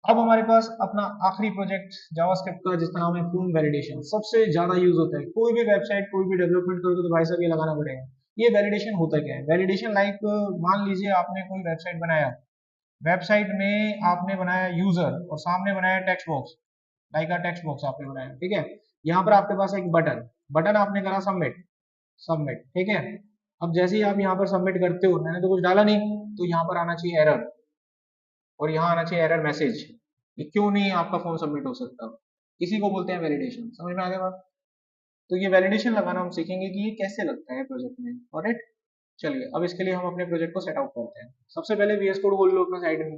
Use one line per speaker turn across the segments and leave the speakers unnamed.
अब हमारे पास अपना आखिरी प्रोजेक्ट जावास्क्रिप्ट का जिसका नाम है फॉर्म वैलिडेशन, सबसे ज्यादा यूज होता है। कोई भी वेबसाइट कोई भी डेवलपमेंट करोगे तो भाई साहब ये लगाना पड़ेगा। ये वैलिडेशन होता क्या है? वैलिडेशन लाइक मान लीजिए आपने कोई वेबसाइट बनाया, वेबसाइट में आपने बनाया यूजर और सामने बनाया टेक्स्ट बॉक्स, लाइक का टेक्स्ट बॉक्स आपने बनाया, ठीक है। यहाँ पर आपके पास एक बटन, बटन आपने करा सबमिट, सबमिट, ठीक है। अब जैसे ही आप यहाँ पर सबमिट करते हो, मैंने तो कुछ डाला नहीं, तो यहाँ पर आना चाहिए एरर, और यहाँ आना चाहिए एरर मैसेज, ये क्यों नहीं आपका फॉर्म सबमिट हो सकता। इसी को बोलते हैं वैलिडेशन। समझ में आ गया बात? तो ये वैलिडेशन लगाना हम सीखेंगे कि ये कैसे लगता है प्रोजेक्ट में। ऑलराइट, चलिए अब इसके लिए हम अपने प्रोजेक्ट को सेट आउट करते हैं। सबसे पहले वीएस कोड खोल लो अपना साइड में।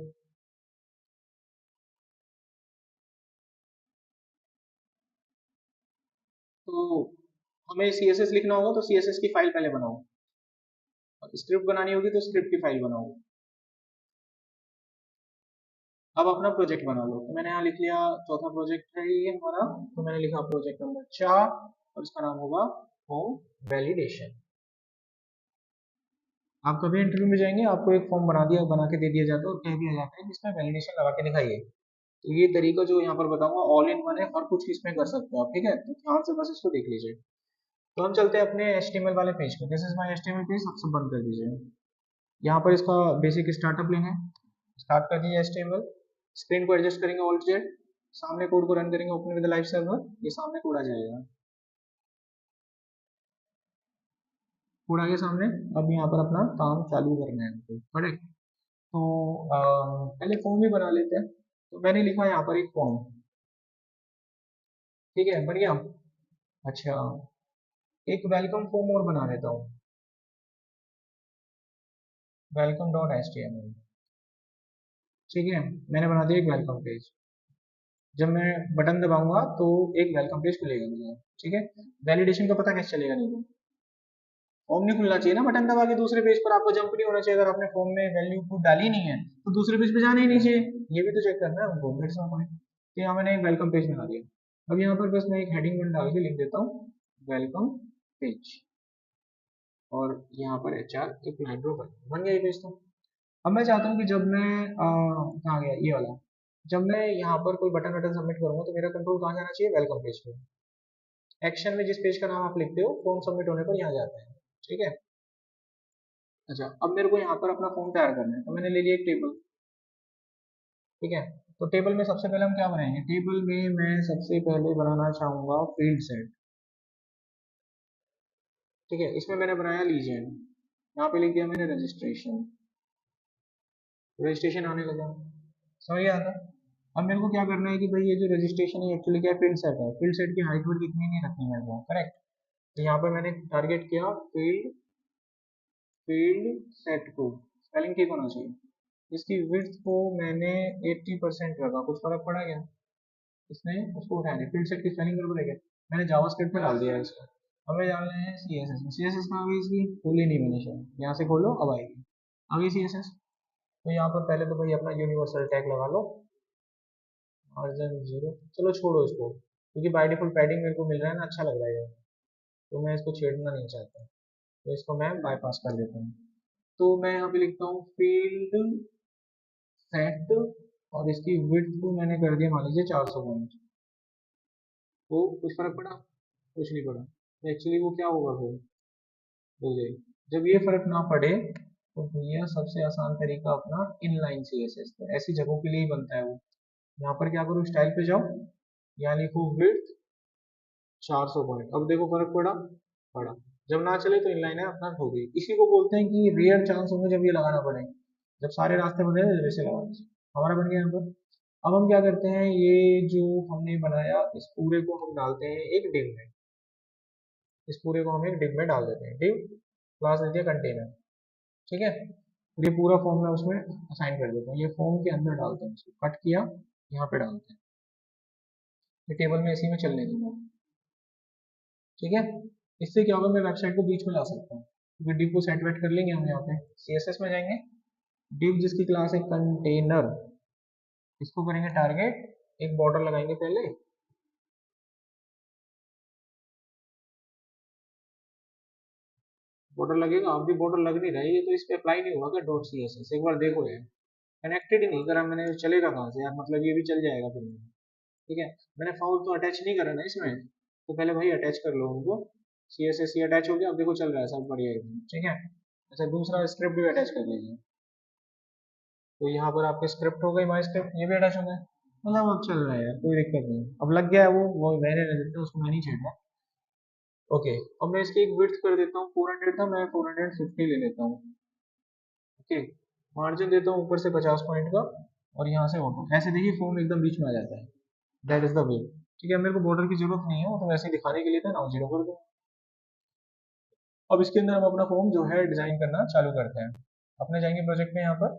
तो हमें सीएसएस लिखना होगा तो सीएसएस की फाइल पहले बनाओ, और स्क्रिप्ट बनानी होगी तो स्क्रिप्ट की फाइल बनाओ। अब अपना प्रोजेक्ट बना लो। तो मैंने यहाँ लिख लिया, चौथा प्रोजेक्ट है ये हमारा, तो मैंने लिखा प्रोजेक्ट नंबर 4, और इसका नाम होगा होम वैलिडेशन। आप कभी इंटरव्यू में जाएंगे, आपको एक फॉर्म बना के दे दिया जाता है और कह दिया जाता है कि इसमें वैलिडेशन लगा के दिखाइए। तो ये तरीका जो यहाँ पर बताऊंगा ऑल इन वन है, हर कुछ इसमें कर सकते हो आप, ठीक है। तो ध्यान से बस इसको देख लीजिए। तो हम चलते हैं अपने HTML वाले पेज पे। This is my HTML page, सबसे बंद कर दीजिए। यहाँ पर इसका बेसिक स्टार्टअप लेना है, स्टार्ट कर दीजिए HTML। स्क्रीन को एडजस्ट करेंगे ऑल्ट जेड, सामने कोड को रन करेंगे ओपन विद लाइव सर्वर, ये सामने कोड आ जाएगा, कोड आ गया सामने। अब यहाँ पर अपना काम चालू करना है हमको, करेक्ट। तो पहले फॉर्म भी बना लेते हैं। तो मैंने लिखा है यहाँ पर एक फॉर्म, ठीक है, बन गया। अच्छा, एक वेलकम फॉर्म और बना लेता हूँ, welcome dot H T M L, ठीक है। मैंने बना दिया एक वेलकम पेज। जब मैं बटन दबाऊंगा तो एक वेलकम पेज खुलेगा मुझे, ठीक है। वैलिडेशन का पता कैसे चलेगा? नहीं तो फॉर्म नहीं खुलना चाहिए ना बटन दबा के, दूसरे पेज पर आपको जंप नहीं होना चाहिए। अगर आपने फॉर्म में वैल्यू को डाली नहीं है तो दूसरे पेज पे जाना ही नहीं चाहिए, ये भी तो चेक करना है हमको। That's my point. तो यहाँ मैंने एक वेलकम पेज बना दिया। अब यहाँ पर बस मैं एक हेडिंग वन डाल के लिख देता हूँ, वेलकम पेज, और यहाँ पर HR एक ड्रॉ कर, बन गया ये पेज। तो अब मैं चाहता हूँ कि जब मैं कहाँ गया ये वाला, जब मैं यहाँ पर कोई बटन वटन सबमिट करूंगा तो मेरा कंट्रोल कहाँ जाना चाहिए? वेलकम पेज पे। एक्शन में जिस पेज का नाम आप लिखते हो फॉर्म सबमिट होने पर यहाँ जाता है, ठीक है। अच्छा, अब मेरे को यहाँ पर अपना फॉर्म तैयार करना है, तो मैंने ले लिया एक टेबल, ठीक है। तो टेबल में सबसे पहले हम क्या बनाएंगे? टेबल में मैं सबसे पहले बनाना चाहूंगा फील्ड सेट, ठीक है। इसमें मैंने बनाया लीजेंड, यहाँ पे लिख दिया मैंने रजिस्ट्रेशन, रजिस्ट्रेशन आने लगा, समझ गया था। अब मेरे को क्या करना है कि भाई ये जो रजिस्ट्रेशन है एक्चुअली क्या है? फील्ड सेट है, फील्ड सेट की हाइट वेट कितनी नहीं रखनी है वो, करेक्ट। तो यहाँ पर मैंने टारगेट किया फील्ड, फील्ड सेट को स्पेलिंग ठीक होना चाहिए। इसकी विड्थ को मैंने 80% रखा, कुछ फर्क पड़ा क्या? इसने उसको उठाया नहीं, फील्ड सेट की स्पेलिंग गड़बड़ है क्या? मैंने जावास्क्रिप्ट में डाल दिया है इसको। हमें डालना है CSS में। CSS कहाँ गई इसकी? खोली नहीं मैंने शायद, यहाँ से खोलो अब आएगी, आ गई CSS। तो यहाँ पर पहले तो भाई अपना यूनिवर्सल टैग लगा लो, मार्जिन 0, चलो छोड़ो इसको, क्योंकि बाय डिफॉल्ट पैडिंग मेरे को मिल रहा है ना, अच्छा लग रहा है ये, तो मैं इसको छेड़ना नहीं चाहता, तो इसको मैं बाईपास कर देता हूँ। तो मैं यहाँ पे लिखता हूँ फील्ड सेट, और इसकी विड्थ को मैंने कर दिया मान लीजिए 400 पॉइंट। तो कुछ फर्क पड़ा? कुछ नहीं पड़ा। तो एक्चुअली वो क्या होगा फिर? बोलिए, जब ये फर्क ना पड़े तो दुनिया सबसे आसान तरीका अपना इनलाइन CSS, तो ऐसी जगहों के लिए ही बनता है वो। यहाँ पर क्या करो, स्टाइल पे जाओ, यहाँ लिखो विड्थ 400 पॉइंट, अब देखो फर्क पड़ा? पड़ा। जब ना चले तो इनलाइन है अपना होगी। इसी को बोलते हैं कि रेयर चांस होंगे जब ये लगाना पड़े, जब सारे रास्ते बन रहे हैं वैसे लगा दीजिए। हमारा बन गया यहाँ पर। अब हम क्या करते हैं, ये जो हमने बनाया इस पूरे को हम डालते हैं एक डिव में, इस पूरे को हम एक डिव में डाल देते हैं। डिव क्लास दे दिया कंटेनर, ठीक है। और ये पूरा फॉर्म मैं उसमें असाइन कर देता हूँ, ये फॉर्म के अंदर डालते हैं, इसको कट किया, यहाँ पे डालते हैं, ये टेबल में इसी में चलने दूंगा, ठीक है। इससे क्या होगा, मैं वेबसाइट को बीच में ला सकता हूँ, क्योंकि डिव को सेट वेट कर लेंगे हम। यहाँ पे CSS में जाएंगे, डिव जिसकी क्लास है कंटेनर, इसको करेंगे टारगेट, एक बॉर्डर लगाएंगे पहले, बॉर्डर लगेगा। अब भी बॉर्डर लग नहीं रहा है, ये तो इस पे अप्लाई नहीं हुआ क्या? डॉट CSS एक बार देखो यार, कनेक्टेड ही नहीं करा मैंने, चलेगा कहाँ से यार, मतलब ये भी चल जाएगा फिर मेरा। ठीक है, मैंने फाउल तो अटैच नहीं करा ना इसमें, तो पहले भाई अटैच कर लो उनको। C S S C attach हो गया, अब देखो चल रहा है सब बढ़िया एकदम। ठीक है, अच्छा दूसरा स्क्रिप्ट भी अटैच कर लीजिए। तो यहाँ पर आपके स्क्रिप्ट हो गई, माई स्क्रिप्ट ये भी अटैच हो गया, मतलब अब चल रहा है यार, कोई दिक्कत नहीं, अब लग गया है वो मैंने रह देते उसको मैं नहीं छेड़ रहा। ओके, अब मैं इसकी एक विड्थ कर देता हूँ, 400 था, मैं 450 ले लेता हूँ। ओके, मार्जिन देता हूँ ऊपर से 50 पॉइंट का, और यहाँ से ऑटो, ऐसे देखिए फोन एकदम बीच में आ जाता है। That is the way. ठीक है, मेरे को बॉर्डर की जरूरत नहीं है, वो तो वैसे ही दिखाने के लिए था ना, जीरो कर दो। अब इसके अंदर हम अपना फॉर्म जो है डिजाइन करना चालू करते हैं। अपने जाएंगे प्रोजेक्ट में यहाँ पर।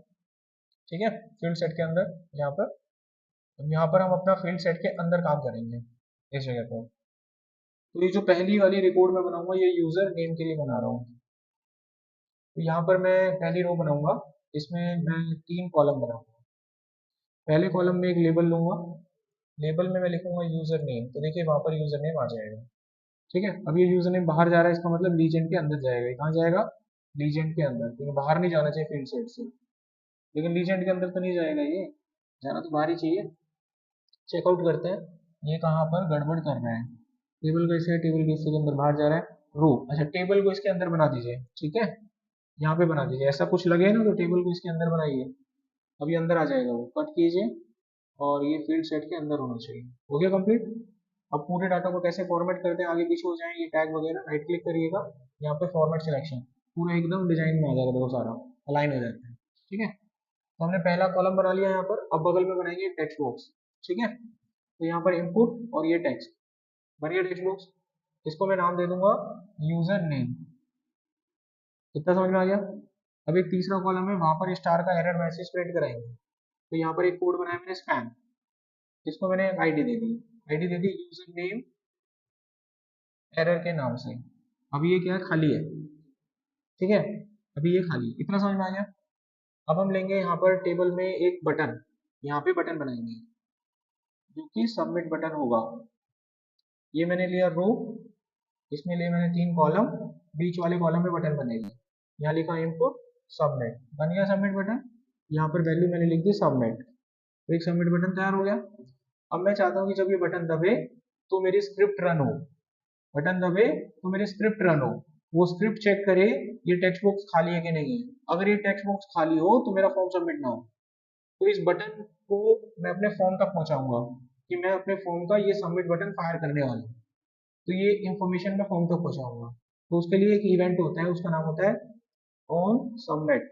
ठीक है, फील्ड सेट के अंदर यहाँ पर, अब यहाँ पर हम अपना फील्ड सेट के अंदर काम करेंगे इस जगह पर। तो ये जो पहली वाली रिकॉर्ड में बनाऊंगा, ये यूजर नेम के लिए बना रहा हूँ। तो यहाँ पर मैं पहली रो बनाऊंगा, इसमें मैं 3 कॉलम बनाऊंगा। पहले कॉलम में एक लेबल लूंगा, लेबल में मैं लिखूंगा यूजर नेम, तो देखिए वहां पर यूजर नेम आ जाएगा। ठीक है, अब ये यूजर नेम बाहर जा रहा है, इसका मतलब लीजेंड के अंदर जाएगा। ये कहाँ जाएगा? लीजेंड के अंदर, क्योंकि बाहर नहीं जाना चाहिए फील्ड सेट से। लेकिन लीजेंड के अंदर तो नहीं जाएगा, ये जाना तो बाहर ही चाहिए। चेकआउट करते हैं, ये कहाँ पर गड़बड़ कर रहा है। टेबल को इसके, टेबल के इसके अंदर बाहर जा रहा है रो, अच्छा टेबल को इसके अंदर बना दीजिए। ठीक है, यहाँ पे बना दीजिए, ऐसा कुछ लगे ना तो टेबल को इसके अंदर बनाइए। अभी अंदर आ जाएगा वो, कट कीजिए, और ये फील्ड सेट के अंदर होना चाहिए। हो गया कंप्लीट। अब पूरे डाटा को कैसे फॉर्मेट करते हैं, आगे पीछे हो जाए ये टैग वगैरह, राइट क्लिक करिएगा, यहाँ पे फॉर्मेट सिलेक्शन, पूरा एकदम डिजाइन में आ जाएगा, देखो सारा अलाइन हो जाता है। ठीक है, तो हमने पहला कॉलम बना लिया यहाँ पर, अब बगल में बनाएंगे टेक्स्ट बॉक्स। ठीक है, तो यहाँ पर इनपुट और ये टेक्स्ट, बनिए टेक्स्ट बॉक्स। इसको मैं नाम दे दूंगा यूजर नेम। कितना समझ में आ गया? अब एक तीसरा कॉलम है, वहां पर स्टार का एरर मैसेज प्रिंट कराएंगे। तो यहाँ पर एक कोड बनाया मैंने स्पैम, जिसको मैंने ID they the, ID they the user name error के नाम से। अभी ये क्या है, खाली है। ठीक है, अभी ये खाली, इतना समझ में आ गया। अब हम लेंगे यहाँ पर टेबल में एक बटन, यहाँ पे बटन बनाएंगे जो कि सबमिट बटन होगा। ये मैंने लिया रो, इसमें लिए मैंने 3 कॉलम, बीच वाले कॉलम में बटन बनेगा। यहाँ लिखा इनपुट सबमिट, बन गया सबमिट बटन। यहाँ पर वैल्यू मैंने लिख दी सबमिट, तो एक सबमिट बटन तैयार हो गया। अब मैं चाहता हूँ कि जब ये बटन दबे तो मेरी स्क्रिप्ट रन हो, बटन दबे तो मेरी स्क्रिप्ट रन हो, वो स्क्रिप्ट चेक करे ये टेक्स्ट बॉक्स खाली है कि नहीं है। अगर ये टेक्स्ट बॉक्स खाली हो तो मेरा फॉर्म सबमिट ना हो। तो इस बटन को मैं अपने फॉर्म तक पहुंचाऊंगा कि मैं अपने फॉर्म का ये सबमिट बटन फायर करने वाला हूं। तो ये इंफॉर्मेशन मैं फॉर्म तक पहुंचाऊंगा। तो उसके लिए एक इवेंट होता है, उसका नाम होता है ऑन सबमिट।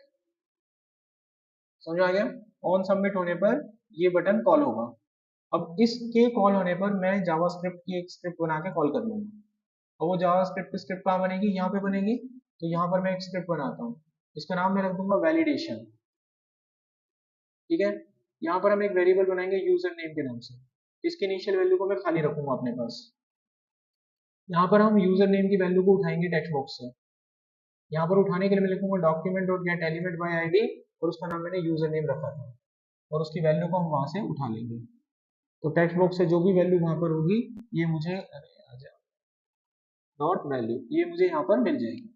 समझ आ गया? ऑन सबमिट होने पर ये बटन कॉल होगा। अब इसके कॉल होने पर मैं जावास्क्रिप्ट की एक स्क्रिप्ट बना के कॉल कर लूंगा। और वो जावास्क्रिप्ट की स्क्रिप्ट कहाँ बनेगी? यहाँ पे बनेगी। तो यहाँ पर मैं एक स्क्रिप्ट बनाता हूँ, इसका नाम मैं रख दूंगा वैलिडेशन। ठीक है, यहाँ पर हम एक वेरिएबल बनाएंगे यूजर नेम के नाम से, इसके इनिशियल वैल्यू को मैं खाली रखूंगा अपने पास। यहाँ पर हम यूजर नेम की वैल्यू को उठाएंगे टेक्स्ट बॉक्स से। यहाँ पर उठाने के लिए मैं लिखूंगा document dot gate element by ID, और उसका नाम मैंने यूजर नेम रखा था, और उसकी वैल्यू को हम वहां से उठा लेंगे। तो टेक्स्ट बॉक्स से जो भी वैल्यू वहां पर होगी, ये मुझे डॉट वैल्यू, ये मुझे यहाँ पर मिल जाएगी।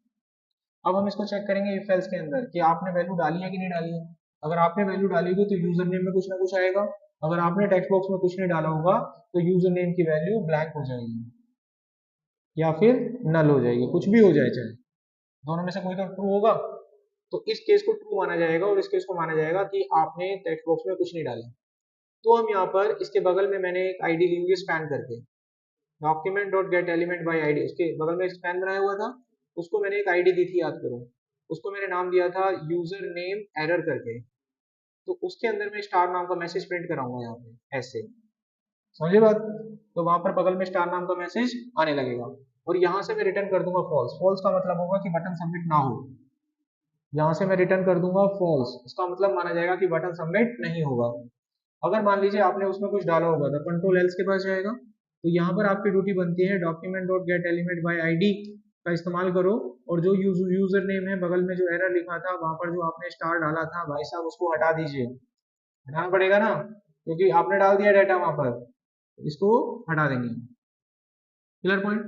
अब हम इसको चेक करेंगे इफ एल्स के अंदर कि आपने वैल्यू डाली है कि नहीं डाली है। अगर आपने वैल्यू डाली होगी तो यूजर नेम में कुछ ना कुछ आएगा। अगर आपने टेक्स्ट बॉक्स में कुछ नहीं डाला होगा तो यूजर नेम की वैल्यू ब्लैंक हो जाएगी, या फिर नल हो जाएगी, कुछ भी हो जाए, चाहे दोनों में से कोई तो ट्रू होगा। तो इस केस को ट्रू माना जाएगा, और इस केस को माना जाएगा कि आपने टेक्स्ट बॉक्स में कुछ नहीं डाला। तो हम यहाँ पर इसके बगल में मैंने एक आईडी ली हुई है स्पैन करके, document dot gate element by ID, उसके बगल में स्पैन बनाया हुआ था, उसको मैंने एक आईडी दी थी, याद करो। उसको मैंने नाम दिया था यूजर नेम एरर करके। तो उसके अंदर मैं स्टार नाम का मैसेज प्रिंट कराऊंगा यहाँ पे ऐसे, समझे बात? तो वहां पर बगल में स्टार नाम का मैसेज आने लगेगा, और यहाँ से मैं रिटर्न कर दूंगा फॉल्स। फॉल्स का मतलब होगा कि बटन सबमिट ना हो। यहाँ से मैं रिटर्न कर दूंगा फॉल्स, इसका मतलब माना जाएगा कि बटन सबमिट नहीं होगा। अगर मान लीजिए आपने उसमें कुछ डाला होगा तो कंट्रोल एल्स के पास जाएगा। तो यहाँ पर आपकी ड्यूटी बनती है document dot gate element by ID का इस्तेमाल करो, और जो यूजर नेम है बगल में जो एरर लिखा था वहां पर जो आपने स्टार डाला था भाई साहब, उसको हटा दीजिए। हटाना पड़ेगा ना, क्योंकि आपने डाल दिया डाटा वहां पर, इसको हटा देंगे। Clear point?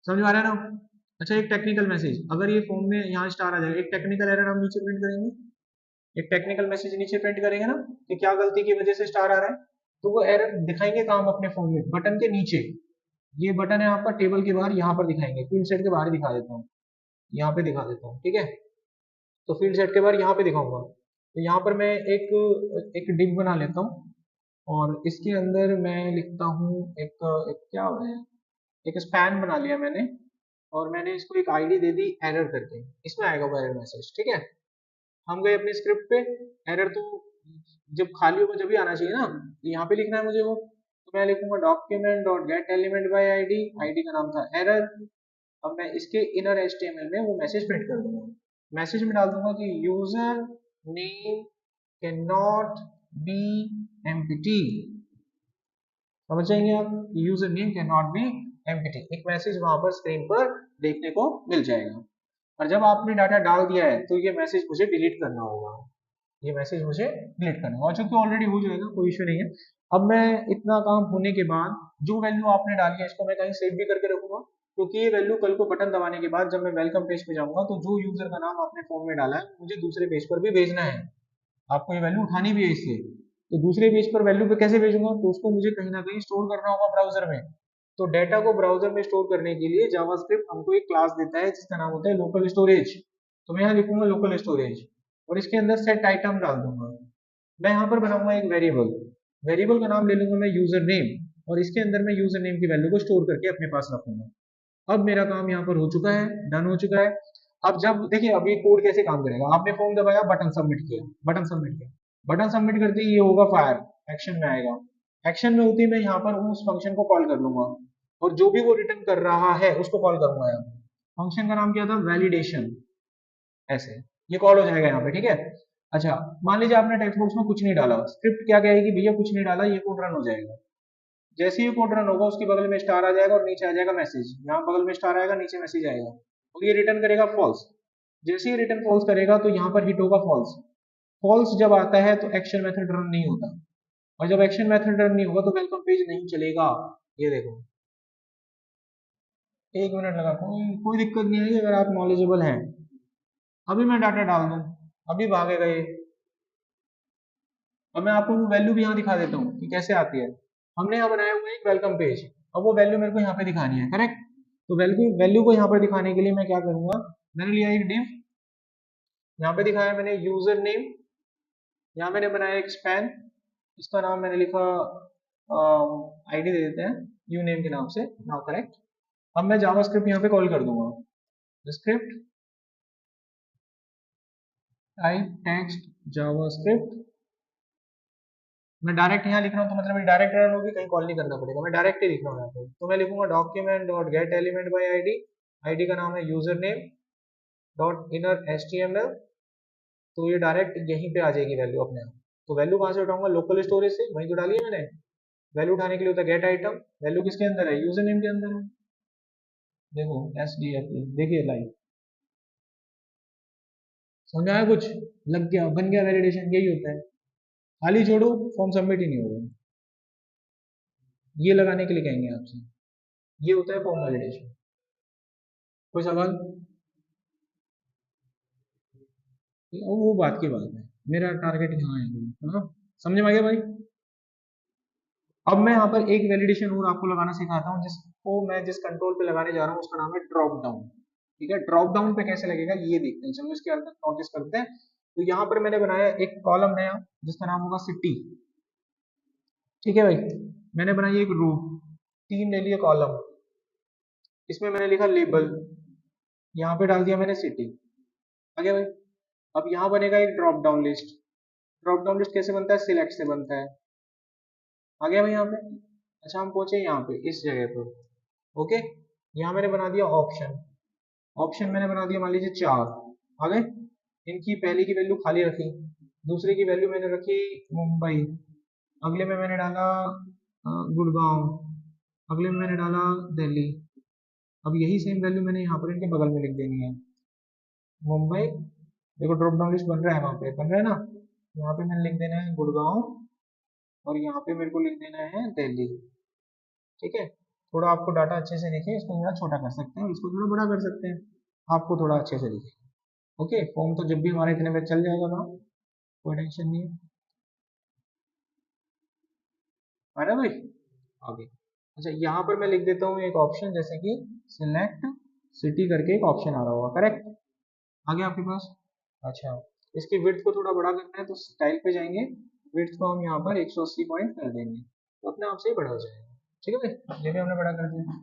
समझ में आ रहा है ना? अच्छा, एक टेक्निकल मैसेज, अगर ये फॉर्म में यहाँ स्टार आ जाएगा, एक टेक्निकल एरर हम नीचे प्रिंट करेंगे। एक टेक्निकल मैसेज नीचे प्रिंट करेंगे ना कि क्या गलती की वजह से स्टार आ रहा है, तो वो एरर दिखाएंगे काम अपने फोन में बटन के नीचे। ये बटन है आपका टेबल के बाहर, यहाँ पर दिखाएंगे, फील्ड सेट के बाहर दिखा देता हूँ, यहाँ पे दिखा देता हूँ, ठीक है। तो फील्ड सेट के बाहर यहाँ पे दिखाऊंगा, तो यहाँ पर मैं एक एक डिव बना लेता हूँ, और इसके अंदर मैं लिखता हूँ एक क्या है, एक स्पैन बना लिया मैंने, और मैंने इसको एक आईडी दे दी एरर करके, इसमें आएगा वो एरर मैसेज, ठीक है। हम गए अपने स्क्रिप्ट पे, एरर तो जब खाली होगा जब भी आना चाहिए ना, तो यहाँ पे लिखना है मुझे वो, तो मैं लिखूंगा document dot gate element by ID, ID का नाम था एरर। अब मैं इसके इनर एचटीएमएल में वो मैसेज प्रिंट कर दूंगा, मैसेज में डाल दूंगा कि user name can not be empty, समझ जाएंगे आप, user name can not be empty, एक मैसेज वहां पर स्क्रीन पर देखने को मिल जाएगा। और जब आपने डाटा डाल दिया है तो ये मैसेज मुझे डिलीट करना होगा, ये मैसेज मुझे डिलीट करना होगा, चूंकि ऑलरेडी हो जाएगा, कोई इश्यू नहीं है। अब मैं इतना काम होने के बाद जो वैल्यू आपने डाली है इसको मैं कहीं सेव भी करके रखूंगा, क्योंकि ये वैल्यू कल को बटन दबाने के बाद जब मैं वेलकम पेज पे जाऊंगा तो जो यूजर का नाम आपने फॉर्म में डाला है मुझे दूसरे पेज पर भी भेजना है, आपको ये वैल्यू उठानी भी है इसलिए। तो दूसरे पेज पर वैल्यू पे कैसे भेजूंगा, तो उसको मुझे कहीं ना कहीं स्टोर करना होगा ब्राउजर में। तो डेटा को ब्राउजर में स्टोर करने के लिए जावास्क्रिप्ट हमको एक क्लास देता है जिसका नाम होता है लोकल स्टोरेज। तो मैं यहाँ लिखूंगा लोकल स्टोरेज, और इसके अंदर सेट आइटम डाल दूंगा। मैं यहाँ पर बनाऊंगा एक वेरिएबल, वेरिएबल का नाम ले लूंगा मैं यूजर नेम, और इसके अंदर मैं यूजर नेम की वैल्यू को स्टोर करके अपने पास रखूंगा। अब मेरा काम यहाँ पर हो चुका है, डन हो चुका है। अब जब देखिए अब ये कोड कैसे काम करेगा, आपने फॉर्म दबाया, बटन सबमिट किया, बटन सबमिट किया, बटन सबमिट करते ही ये होगा फायर, एक्शन में आएगा, एक्शन में होते ही मैं यहाँ पर उस फंक्शन को कॉल कर लूंगा, और जो भी वो रिटर्न कर रहा है उसको कॉल करूंगा। यहाँ फंक्शन का नाम क्या था, वैलिडेशन, ऐसे ये कॉल हो जाएगा यहाँ पे, ठीक है। अच्छा, मान लीजिए आपने टेक्स्ट बॉक्स में कुछ नहीं डाला, स्क्रिप्ट क्या कहेगी, भैया कुछ नहीं डाला, ये कोड रन हो जाएगा। जैसे ही कोड रन होगा उसके बगल में स्टार आ जाएगा और नीचे आ जाएगा मैसेज, यहाँ बगल में स्टार आएगा नीचे मैसेज आएगा, और ये रिटर्न करेगा फॉल्स। जैसे ही रिटर्न फॉल्स करेगा तो यहाँ पर हिट होगा फॉल्स, फॉल्स जब आता है तो एक्शन मेथड रन नहीं होता, और जब एक्शन मेथड रन नहीं होगा तो वेलकम पेज नहीं चलेगा। ये देखो, एक मिनट लगा, कोई कोई दिक्कत नहीं है अगर आप नॉलेजेबल हैं। अभी मैं डाटा डाल दूं, अभी भागेगा ये। और मैं आपको वो वैल्यू भी यहाँ दिखा देता हूँ कि कैसे आती है। हमने यहाँ बनाया हुआ है एक वेलकम पेज, अब वो वैल्यू मेरे को यहाँ पे दिखानी है, करेक्ट। तो वैल्यू वैल्यू को यहाँ पर दिखाने के लिए मैं क्या करूंगा, मैंने लिया एक डिव, यहाँ पे दिखाया मैंने यूजर नेम, यहाँ मैंने बनाया एक स्पैन, इसका नाम मैंने लिखा आईडी दे देते हैं यू नेम के नाम से, नाउ करेक्ट। अब मैं जावास्क्रिप्ट यहाँ पे कॉल कर दूंगा, स्क्रिप्ट टाइप टेक्स्ट जावास्क्रिप्ट, मैं डायरेक्ट यहाँ लिख रहा हूँ तो मतलब डायरेक्ट रन होगी, कहीं कॉल नहीं करना पड़ेगा, मैं डायरेक्ट ही लिख रहा हूँ यहाँ पे। तो मैं लिखूंगा document dot gate element by ID, ID का नाम है user name dot inner HTML, तो ये डायरेक्ट यहीं पे आ जाएगी वैल्यू अपने आप। तो वैल्यू कहाँ से उठाऊंगा, लोकल स्टोरेज से, वहीं तो डाली है मैंने। वैल्यू उठाने के लिए होता है गेट आइटम, वैल्यू किसके अंदर है, यूजर नेम के अंदर है। देखो एस डी एफ, देखिए लाइव, समझ आया कुछ, लग गया, बन गया वैलिडेशन, यही होता है। खाली छोड़ो, फॉर्म सबमिट ही नहीं होगा, ये लगाने के लिए कहेंगे आपसे, ये होता है फॉर्म वैलिडेशन। कोई सवाल, वो बात की बात है, मेरा टारगेट यहाँ है, हाँ समझ में आ गया भाई। अब मैं यहाँ पर एक वैलिडेशन और आपको लगाना सिखाता हूँ, जिसको मैं जिस कंट्रोल पे लगाने जा रहा हूँ उसका नाम है ड्रॉप डाउन, ठीक है। ड्रॉप डाउन पे कैसे लगेगा ये देखते हैं, चलो इसके अंदर नोटिस करते हैं। तो यहाँ पर मैंने बनाया एक कॉलम नया जिसका नाम होगा सिटी, ठीक है भाई। मैंने बनाई एक रो, तीन ले लिए कॉलम, इसमें मैंने लिखा लेबल, यहाँ पे डाल दिया मैंने सिटी, आ गया भाई। अब यहाँ बनेगा एक drop down list, drop down list कैसे बनता है, सिलेक्ट से बनता है, आ गया भाई यहाँ पे। अच्छा हम पहुंचे यहाँ पे इस जगह पर, ओके। यहाँ मैंने बना दिया ऑप्शन, ऑप्शन मैंने बना दिया मान लीजिए चार, आ गए। इनकी पहले की वैल्यू खाली रखी, दूसरे की वैल्यू मैंने रखी मुंबई, अगले में मैंने डाला गुड़गांव, अगले में मैंने डाला दिल्ली। अब यही सेम वैल्यू मैंने यहाँ पर इनके बगल में लिख देनी है, मुंबई, देखो ड्रॉप डाउन लिस्ट बन रहा है वहाँ पे, बन रहा है ना। यहाँ पे मैंने लिख देना है गुड़गांव, और यहाँ पे मेरे को लिख देना है दिल्ली, ठीक है। थोड़ा आपको डाटा अच्छे से दिखे, इसको थोड़ा छोटा कर सकते हैं, इसको थोड़ा बड़ा कर सकते हैं, आपको थोड़ा अच्छे से दिखे, ओके। फॉर्म तो जब भी हमारे इतने में चल जाएगा ना, कोई टेंशन नहीं है ना भाई। आगे अच्छा यहाँ पर मैं लिख देता हूँ एक ऑप्शन, जैसे कि सिलेक्ट सिटी करके एक ऑप्शन आ रहा होगा, करेक्ट। आगे आपके पास अच्छा इसकी विड्थ को थोड़ा बड़ा करना है तो स्टाइल पे जाएंगे, विड्थ को हम यहाँ पर 180 पॉइंट कर देंगे तो अपने आप से ही बड़ा हो जाएगा। ठीक है भाई, ये भी हमने बड़ा कर दिया।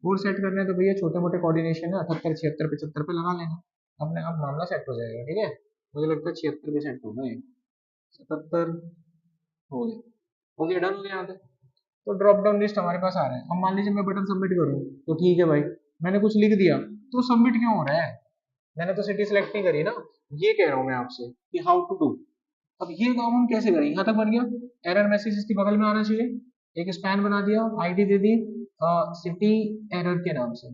बोर्ड सेट करना है तो भैया छोटे मोटे कोऑर्डिनेशन है 78 76 75 पे लगा लेना, अपने आप मामला सेट हो जाएगा। ठीक है, मुझे लगता है 76 पे सेट होगा, 77 हो गया। ओके डन हो गया यहाँ पे। तो ड्रॉप डाउन लिस्ट हमारे पास आ रहा है। अब मान लीजिए मैं बटन सबमिट करूँ तो ठीक है भाई, मैंने कुछ लिख दिया तो सबमिट क्यों हो रहा है, मैंने तो सिटी सिलेक्ट नहीं करी ना। ये कह रहा हूँ मैं आपसे कि हाउ टू डू। अब ये काम हम कैसे करें, यहाँ तक बन गया। एरर मैसेज इसके बगल में आना चाहिए, एक स्पैन बना दिया, आईडी दे दी सिटी एरर के नाम से।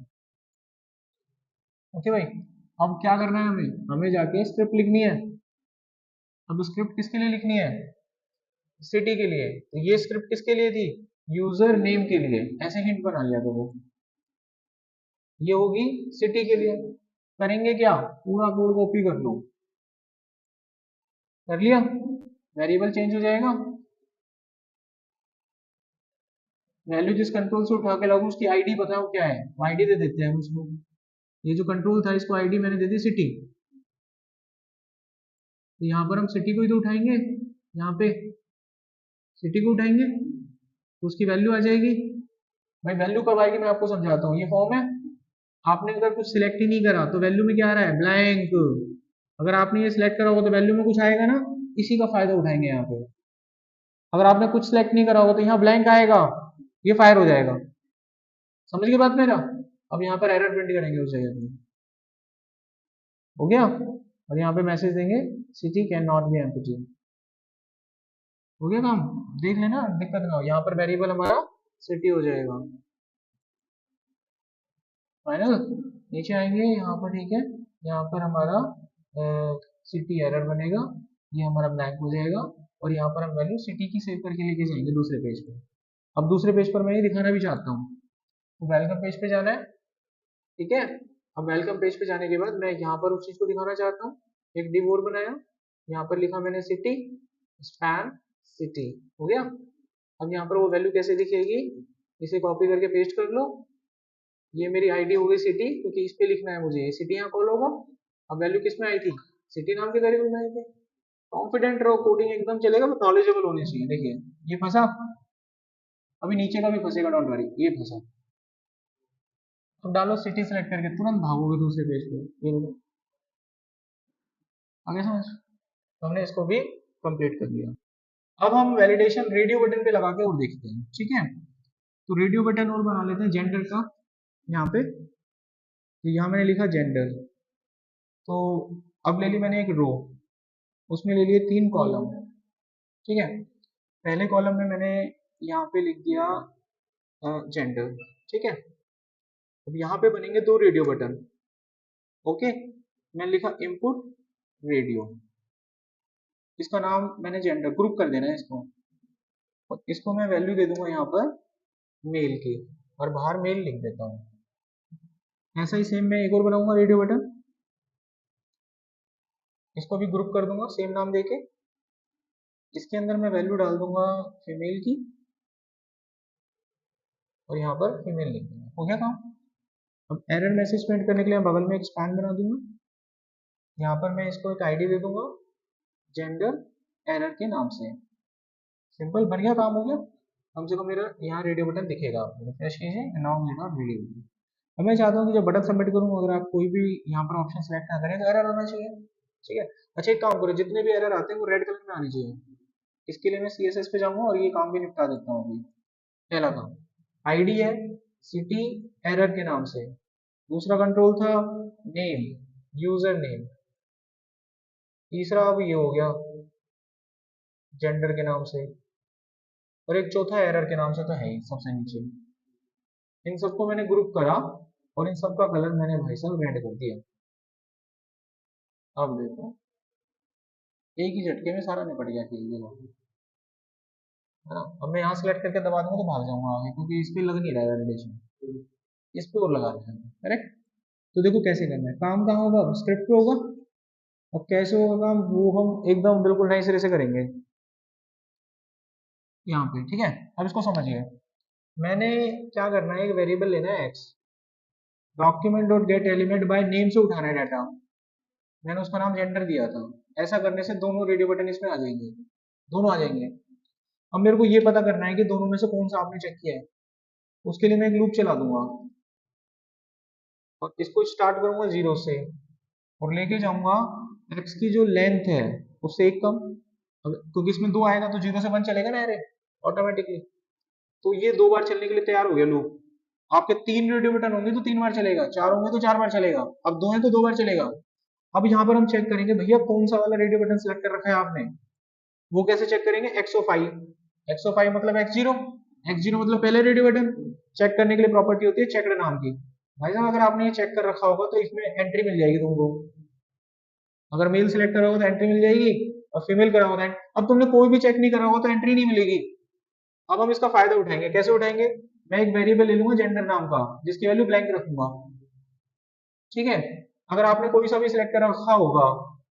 ओके भाई, अब क्या करना है हमें, हमें जाके स्क्रिप्ट लिखनी है। अब स्क्रिप्ट किसके लिए लिखनी है, सिटी के लिए। तो ये स्क्रिप्ट किसके लिए थी, यूजर नेम के लिए, ऐसे हिंट बना लिया तो वो ये होगी सिटी के लिए। करेंगे क्या, पूरा कोड कॉपी कर लो, कर लिया, वेरिएबल चेंज हो जाएगा, वैल्यू जिस कंट्रोल से उठा के लाऊं उसकी आईडी बताओ क्या है, आईडी दे देते हैं उसको। ये जो कंट्रोल था इसको आईडी मैंने दे दी सिटी, तो यहाँ पर हम सिटी को ही तो उठाएंगे, यहाँ पे सिटी को उठाएंगे तो उसकी वैल्यू आ जाएगी। भाई वैल्यू कब आएगी मैं आपको समझाता हूँ, ये फॉर्म है, आपने अगर कुछ सिलेक्ट ही नहीं करा तो वैल्यू में क्या आ रहा है, ब्लैंक। अगर आपने ये सिलेक्ट करा होगा तो वैल्यू में कुछ आएगा ना, इसी का फायदा उठाएंगे यहाँ पे। अगर आपने कुछ सिलेक्ट नहीं करा होगा तो यहाँ ब्लैंक आएगा, ये फायर हो जाएगा। समझ गए बात मेरा। अब यहाँ पर एरर प्रिंट करेंगे उस जगह पे, हो गया। और यहाँ पे मैसेज देंगे city can not be empty, हो गया काम। देख लेना दिक्कत ना हो, यहाँ पर वेरिएबल हमारा सिटी हो जाएगा फाइनल। नीचे आएंगे यहाँ पर, ठीक है, यहाँ पर हमारा सिटी एरर बनेगा, ये हमारा ब्लैंक हो जाएगा। और यहाँ पर हम वैल्यू सिटी की सेव करके लेके जाएंगे दूसरे पेज पे। अब दूसरे पेज पर मैं ये दिखाना भी चाहता हूँ, तो वेलकम पेज पे जाना है, ठीक है। अब वेलकम पेज पे जाने के बाद मैं यहाँ पर उस चीज को दिखाना चाहता हूँ, एक डिव और बनाया, यहाँ पर लिखा मैंने सिटी स्पैन सिटी, हो गया। अब यहाँ पर वो वैल्यू कैसे दिखेगी, इसे कॉपी करके पेस्ट कर लो, ये मेरी आईडी हो गई सिटी, क्योंकि इस पे लिखना है मुझे, सिटी यहाँ कॉल होगा। अब वैल्यू किस में आई थी, सिटी नाम के वेरिएबल में आई थी। कॉन्फिडेंट रहो, कोडिंग एकदम चलेगा, बस नॉलेजेबल होनी चाहिए। देखिए ये फंसा, अभी नीचे का भी फंसेगा, डोंट वरी, ये फंसा। अब डालो सिटी सेलेक्ट करके, तुरंत भागोगे दूसरे पेज पे, ये देखो आगे समझ। तो हमने इसको भी कंप्लीट कर लिया। अब हम वैलिडेशन रेडियो बटन पे लगा के और देखते हैं, ठीक है। तो रेडियो बटन और बना लेते हैं जेंडर का, यहाँ पे तो यहाँ मैंने लिखा जेंडर। तो अब ले ली मैंने एक रो, उसमें ले लिए 3 कॉलम, ठीक है। पहले कॉलम में मैंने यहाँ पे लिख दिया जेंडर, ठीक है। अब यहाँ पे बनेंगे 2 रेडियो बटन, ओके। मैंने लिखा इनपुट रेडियो, इसका नाम मैंने जेंडर ग्रुप कर देना है इसको, और इसको मैं वैल्यू दे दूंगा यहाँ पर मेल की, और बाहर मेल लिख देता हूँ। ऐसा ही सेम मैं एक और बनाऊंगा रेडियो बटन, इसको भी ग्रुप कर दूंगा सेम नाम देके, इसके अंदर मैं वैल्यू डाल दूंगा फीमेल की, और यहाँ पर फीमेल लिख दूंगा, हो गया काम। अब एरर मैसेज प्रिंट करने के लिए बगल में एक स्पैन बना दूंगा, यहाँ पर मैं इसको एक आईडी दे दूंगा जेंडर एरर के नाम से, सिंपल बढ़िया काम हो गया। कम से कम मेरा यहाँ रेडियो बटन दिखेगा, आपको रिफ्रेश कीजिए, नाउ मेरा रेडियो बटन। अब मैं चाहता हूँ कि जब बटन सबमिट करूँ अगर आप कोई भी यहाँ पर ऑप्शन सेलेक्ट ना करें तो एरर होना चाहिए, ठीक है। अच्छा एक काम करो, जितने भी एरर आते हैं वो रेड कलर में आने चाहिए, इसके लिए मैं CSS पे जाऊंगा और ये काम भी निपटा देता हूँ अभी। पहला काम आईडी है सिटी एरर के नाम से, दूसरा कंट्रोल था नेम यूजर नेम, तीसरा अब ये हो गया जेंडर के नाम से, और एक चौथा एरर के नाम से तो है ही सबसे नीचे। इन सबको मैंने ग्रुप करा और इन सबका कलर मैंने भाई साहब रेड कर दिया। अब देखो एक ही झटके में सारा निपट गया, है ना। अब मैं यहाँ सेलेक्ट करके दबा दूंगा तो भाग जाऊंगा आगे, क्योंकि इस पे लग नहीं रहा है वैलिडेशन, इस पे और लगा रहे हैं, करेक्ट। तो देखो कैसे करना है काम, कहाँ होगा, स्क्रिप्ट पे होगा। और कैसे होगा काम वो हम एकदम बिल्कुल नए सिरे से करेंगे यहाँ पे, ठीक है। अब इसको समझिए, मैंने क्या करना है, एक वेरिएबल लेना है x, document dot gate element by name से उठाना है डाटा, मैंने उसका नाम जेंडर दिया था। ऐसा करने से दोनों रेडियो बटन इसमें आ जाएंगे, दोनों आ जाएंगे। अब मेरे को ये पता करना है कि दोनों में से कौन सा आपने चेक किया है। उसके लिए मैं एक लूप चला दूंगा और इसको स्टार्ट करूंगा 0 से और लेके जाऊंगा x की जो लेंथ है उससे एक कम, क्योंकि इसमें 2 आएगा तो 0 से 1 चलेगा ना अरे ऑटोमेटिकली। तो ये 2 बार चलने के लिए तैयार हो गया लूप। आपके 3 रेडियो बटन होंगे तो 3 बार चलेगा, 4 होंगे तो 4 बार चलेगा, अब 2 है तो 2 बार चलेगा। अब यहाँ पर हम चेक करेंगे भैया कौन सा वाला रेडियो बटन सेलेक्ट कर रखा है आपने। वो कैसे चेक करेंगे, एक्सो फाइव मतलब x0 मतलब पहले रेडियो बटन। चेक करने के लिए प्रॉपर्टी होती है चेकड नाम की। भाई साहब अगर आपने ये चेक कर रखा होगा तो इसमें एंट्री मिल जाएगी तुमको। अगर मेल सिलेक्ट करा होगा तो एंट्री मिल जाएगी, और फीमेल करा होगा तो अब तुमने कोई भी चेक नहीं करा होगा तो एंट्री नहीं मिलेगी। अब हम इसका फायदा उठाएंगे, कैसे उठाएंगे, मैं एक वेरिएबल ले लूंगा जेंडर नाम का जिसकी वैल्यू ब्लैंक रखूंगा, ठीक है। अगर आपने कोई सा भी सिलेक्ट कर रखा होगा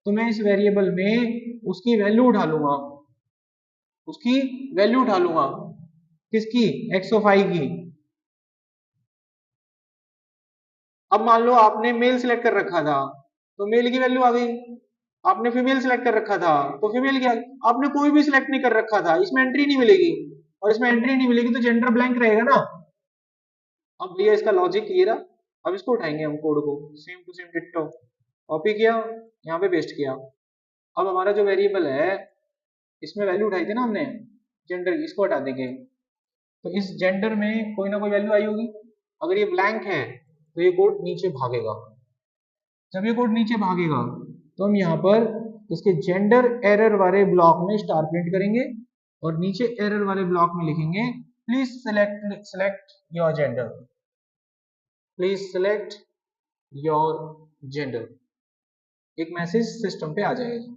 तो मैं इस वेरिएबल में उसकी वैल्यू उठा लूंगा, उसकी वैल्यू उठा लूंगा, किसकी, एक्सो फाइव की। अब मान लो आपने मेल सिलेक्ट कर रखा था तो मेल की वैल्यू आ गई, आपने फीमेल सिलेक्ट कर रखा था तो फीमेल की आ गई। आपने कोई भी सिलेक्ट नहीं कर रखा था इसमें एंट्री नहीं मिलेगी, और इसमें एंट्री नहीं मिलेगी तो जेंडर ब्लैंक रहेगा ना। अब भैया इसका लॉजिक ये रहा। अब इसको उठाएंगे हम कोड को, same to same ditto copy किया, यहाँ पे पेस्ट किया। अब हमारा जो वेरिएबल है इसमें वैल्यू उठाई थी ना हमने जेंडर की, इसको हटा देंगे। तो इस जेंडर में कोई ना कोई वैल्यू आई होगी, अगर ये ब्लैंक है तो ये कोड नीचे भागेगा। जब ये कोड नीचे भागेगा तो हम यहाँ पर इसके जेंडर एरर वाले ब्लॉक में स्टार प्रिंट करेंगे और नीचे एरर वाले ब्लॉक में लिखेंगे please select your gender, please select your gender. एक मैसेज सिस्टम पे आ जाएगा।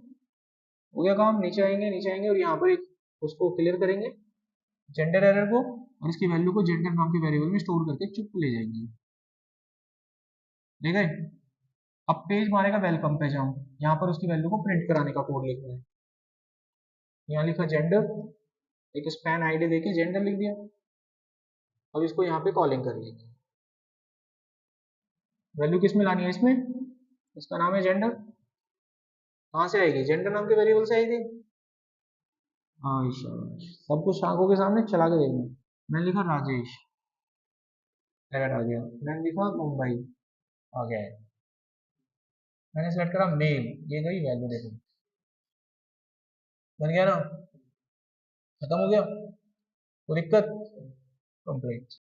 हो गया काम, नीचे आएंगे, नीचे आएंगे और यहाँ पर एक उसको क्लियर करेंगे जेंडर एरर को, और इसकी वैल्यू को जेंडर नाम के वेरिएबल में स्टोर करके चुप ले जाएंगे, ठीक है। अब पेज मारेगा वेलकम पे जाऊं, यहाँ पर उसकी वैल्यू को प्रिंट कराने का कोड लिखना है। यहाँ लिखा जेंडर, एक स्पैन आईडी देके जेंडर लिख दिया। अब इसको यहाँ पे कॉलिंग कर लेंगे, वैल्यू किस में लानी है, इसमें, इसका नाम है जेंडर। कहाँ से आएगी, जेंडर नाम के वेरिएबल से आएगी। हाँ शाबाश, सब कुछ आंखों के सामने चला के देखना। मैंने लिखा राजेश, एरर आ गया। मैंने लिखा मुंबई, आ गया है। मैंने सेलेक्ट करा मेल, ये गई वैल्यू, देखो बन गया ना, खत्म हो गया, कोई दिक्कत, कंप्लीट।